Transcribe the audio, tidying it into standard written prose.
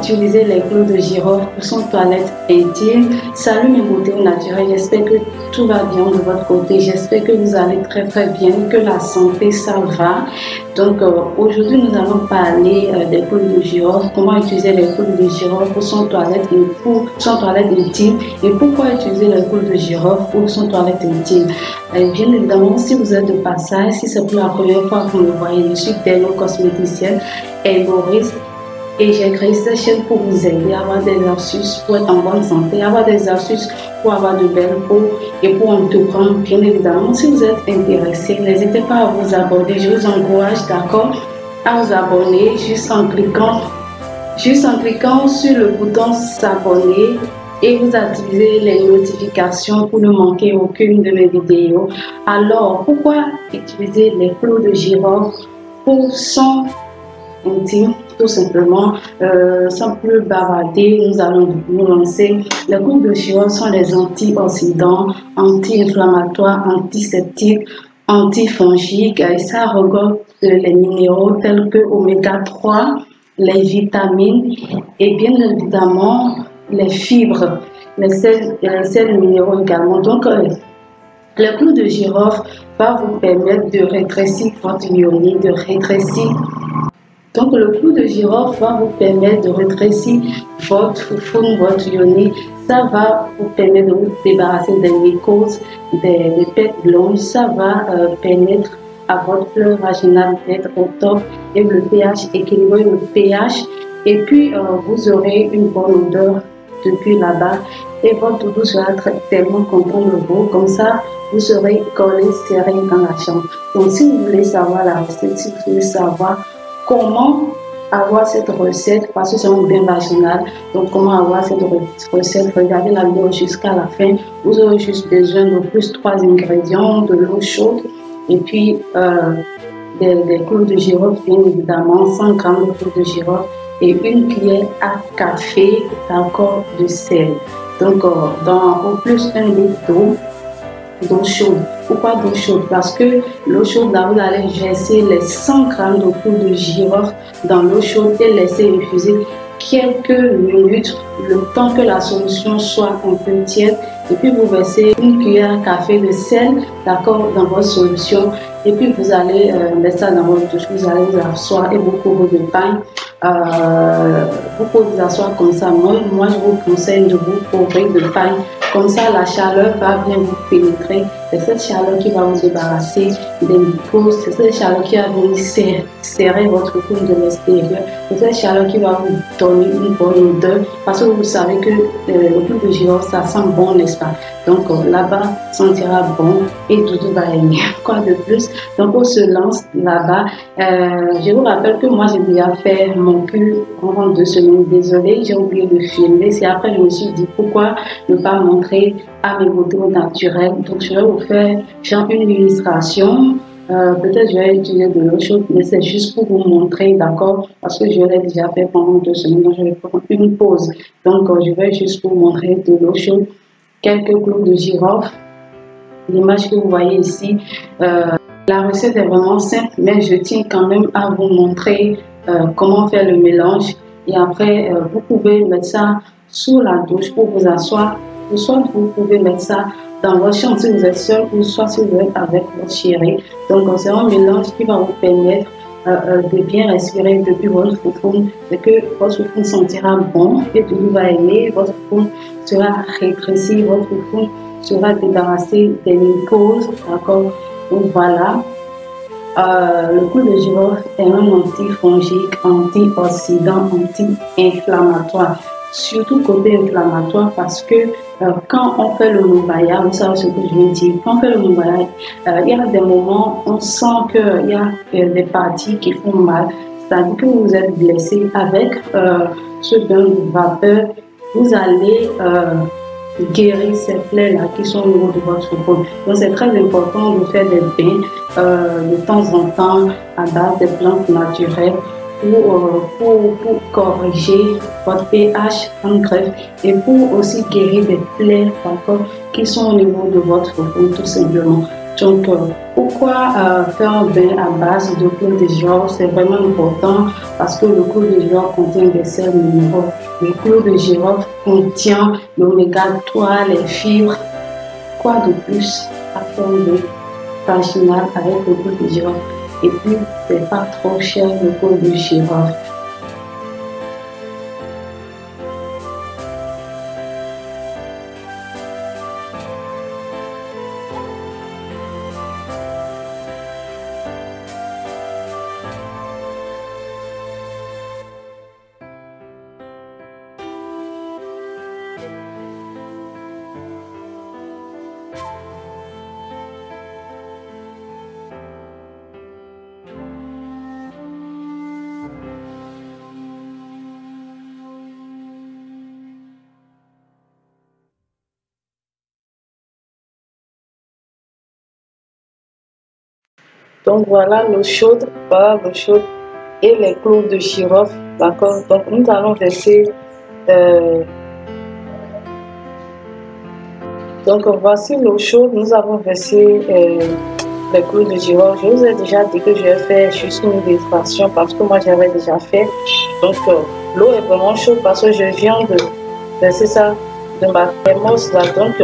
utiliser les clous de girofle pour son toilette intime? Salut mes beautés naturelles, j'espère que tout va bien de votre côté, j'espère que vous allez très bien, que la santé ça va. Donc aujourd'hui nous allons parler des clous de girofle, comment utiliser les clous de girofle pour son toilette intime et pourquoi utiliser les clous de girofle pour son toilette intime. Bien évidemment, si vous êtes de passage, si c'est pour la première fois que vous me voyez, je suis dermo-cosméticienne, herboriste. Et j'ai créé cette chaîne pour vous aider à avoir des astuces pour être en bonne santé, avoir des astuces pour avoir de belles peaux et pour entreprendre. Bien évidemment, si vous êtes intéressé, n'hésitez pas à vous abonner. Je vous encourage, d'accord, à vous abonner juste en cliquant sur le bouton s'abonner et vous activez les notifications pour ne manquer aucune de mes vidéos. Alors, pourquoi utiliser les clous de girofle pour son intime? Tout simplement, sans plus bavarder, nous allons nous lancer. Les clous de girofle sont les antioxydants, anti-inflammatoires, antiseptiques, antifongiques et ça regorge les minéraux tels que oméga 3, les vitamines et bien évidemment les fibres, les sels minéraux également. Donc, le clou de girofle va vous permettre de rétrécir votre ionie, Donc, le clou de girofle va vous permettre de rétrécir votre foufoune, votre ionie. Ça va vous permettre de vous débarrasser des mycoses, des pètes blanches. Ça va permettre à votre fleur vaginale d'être au top et le pH équilibré, le pH. Et puis, vous aurez une bonne odeur depuis là-bas. Et votre doudou sera tellement content de vous. Comme ça, vous serez collé, serré dans la chambre. Donc, si vous voulez savoir la recette, si vous voulez savoir comment avoir cette recette, parce que c'est un bain vaginal, donc comment avoir cette recette, regardez la vidéo jusqu'à la fin. Vous aurez juste besoin de plus 3 ingrédients, de l'eau chaude et puis des clous de girofle, bien évidemment, 100 g de clous de girofle et une cuillère à café d'accord de sel. Donc au plus 1 litre d'eau chaude. Pourquoi d'eau chaude? Parce que l'eau chaude, là, vous allez verser les 100 g de clous de girofle dans l'eau chaude et laisser infuser quelques minutes, le temps que la solution soit un peu tiède. Et puis vous versez une cuillère à café de sel, d'accord, dans votre solution. Et puis vous allez mettre ça dans votre douche. Vous allez vous asseoir et vous couvrir de pain. Vous pouvez vous asseoir comme ça. Moi, je vous conseille de vous couvrir de pain. Comme ça, la chaleur va bien vous pénétrer. C'est cette chaleur qui va vous débarrasser des mycoses. C'est cette chaleur qui va venir serrer votre peau de l'extérieur. C'est cette chaleur qui va vous donner une bonne odeur. Parce que vous savez que le clou de girofle, ça sent bon, n'est-ce pas? Donc là-bas, sentira bon et tout va aimer. Quoi de plus? Donc on se lance là-bas. Je vous rappelle que moi, j'ai déjà fait mon cul en 2 semaines. Désolée, j'ai oublié de filmer. C'est après, je me suis dit pourquoi ne pas montrer à mes beautés naturelles. Donc je vais vous faire une illustration. Peut-être je vais utiliser de l'eau chaude, mais c'est juste pour vous montrer, d'accord? Parce que je l'ai déjà fait pendant 2 semaines, donc je vais prendre une pause. Donc je vais juste vous montrer de l'eau chaude, quelques clous de girofle. L'image que vous voyez ici, la recette est vraiment simple, mais je tiens quand même à vous montrer comment faire le mélange. Et après, vous pouvez mettre ça sous la douche pour vous asseoir. Ou soit vous pouvez mettre ça dans votre chambre si vous êtes seul, ou soit si vous êtes avec votre chérie. Donc c'est un mélange qui va vous permettre de bien respirer depuis votre foufoune, et que votre foufoune sentira bon et tout va aimer, votre foufoune sera rétrécie, votre foufoune sera débarrassé des mycoses, d'accord? Donc voilà. Le clou de girofle est un antifongique, antioxydant, anti-inflammatoire. Surtout côté inflammatoire parce que quand on fait le mobaya, vous savez ce que je veux dire, quand on fait le mobaya, il y a des moments où on sent qu'il y a des parties qui font mal, c'est-à-dire que vous êtes blessé avec ce bain de vapeur, vous allez guérir ces plaies-là qui sont au niveau de votre peau. Donc c'est très important de faire des bains de temps en temps à base de plantes naturelles pour corriger votre pH en greffe et pour aussi guérir des plaies qui sont au niveau de votre peau tout simplement. Donc, pourquoi faire un bain à base de clou de girofle? C'est vraiment important parce que le clou de girofle contient des sels minéraux. Le clou de girofle contient l'oméga 3, les fibres. Quoi de plus à faire un bain vaginal avec le clou de girofle? Et puis, c'est pas trop cher le clou de girofle. Donc voilà l'eau chaude et les clous de girofle, d'accord. Donc nous allons verser, euh, donc voici l'eau chaude, nous avons versé les clous de girofle. Je vous ai déjà dit que je vais faire juste une défractation parce que moi j'avais déjà fait. Donc l'eau est vraiment chaude parce que je viens de verser ça de ma thermos là. Donc